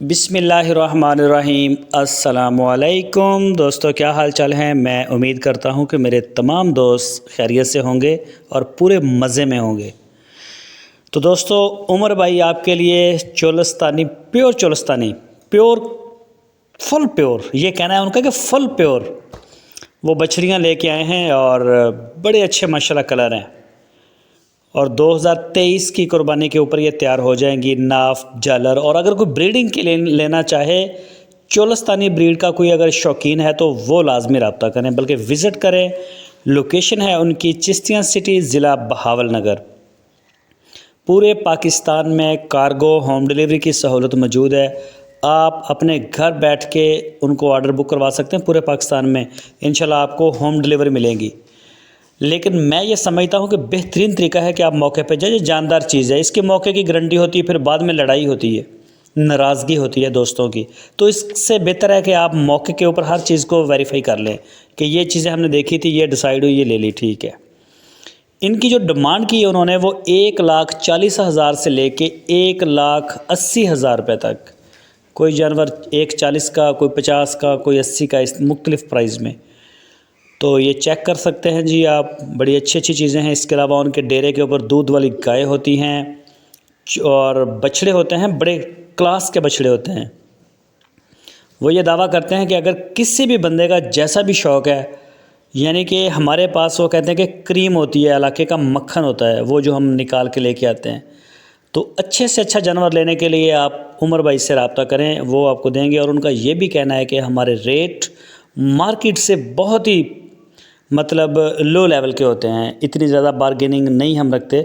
बिस्मिल्लाहिर्रहमानिर्रहीम। अस्सलामुअलैकुम दोस्तों, क्या हाल चाल हैं। मैं उम्मीद करता हूं कि मेरे तमाम दोस्त खैरियत से होंगे और पूरे मज़े में होंगे। तो दोस्तों, उमर भाई आपके लिए चोलस्तानी प्योर फुल प्योर, ये कहना है उनका कि फुल प्योर वो बछड़ियाँ लेके आए हैं और बड़े अच्छे माशाल्लाह कलर हैं और 2023 की कुर्बानी के ऊपर ये तैयार हो जाएंगी। नाफ, झालर, और अगर कोई ब्रीडिंग के लिए लेना चाहे, चोलस्तानी ब्रीड का कोई अगर शौकीन है तो वो लाजमी रब्ता करें, बल्कि विज़िट करें। लोकेशन है उनकी चिश्तियाँ सिटी, ज़िला बहावल नगर। पूरे पाकिस्तान में कार्गो होम डिलीवरी की सहूलत मौजूद है। आप अपने घर बैठ के उनको ऑर्डर बुक करवा सकते हैं। पूरे पाकिस्तान में इंशाल्लाह आपको होम डिलीवरी मिलेगी। लेकिन मैं ये समझता हूँ कि बेहतरीन तरीका है कि आप मौके पे जाइए। जानदार चीज़ है, इसके मौके की गारंटी होती है, फिर बाद में लड़ाई होती है, नाराज़गी होती है दोस्तों की। तो इससे बेहतर है कि आप मौके के ऊपर हर चीज़ को वेरीफाई कर लें कि ये चीज़ें हमने देखी थी, ये डिसाइड हुई, ये ले ली, ठीक है। इनकी जो डिमांड की है उन्होंने, वो 1,40,000 से लेके 1,80,000 रुपये तक। कोई जानवर 1,40 का, कोई 50 का, कोई 80 का, इस मुख्तलिफ़ प्राइस में। तो ये चेक कर सकते हैं जी आप, बड़ी अच्छी अच्छी चीज़ें हैं। इसके अलावा उनके डेरे के ऊपर दूध वाली गाय होती हैं और बछड़े होते हैं, बड़े क्लास के बछड़े होते हैं। वो ये दावा करते हैं कि अगर किसी भी बंदे का जैसा भी शौक़ है, यानी कि हमारे पास वो कहते हैं कि क्रीम होती है, इलाके का मक्खन होता है, वो जो हम निकाल के लेके आते हैं। तो अच्छे से अच्छा जानवर लेने के लिए आप उमर भाई से रब्ता करें, वो आपको देंगे। और उनका ये भी कहना है कि हमारे रेट मार्केट से बहुत ही लो लेवल के होते हैं, इतनी ज़्यादा बारगेनिंग नहीं हम रखते।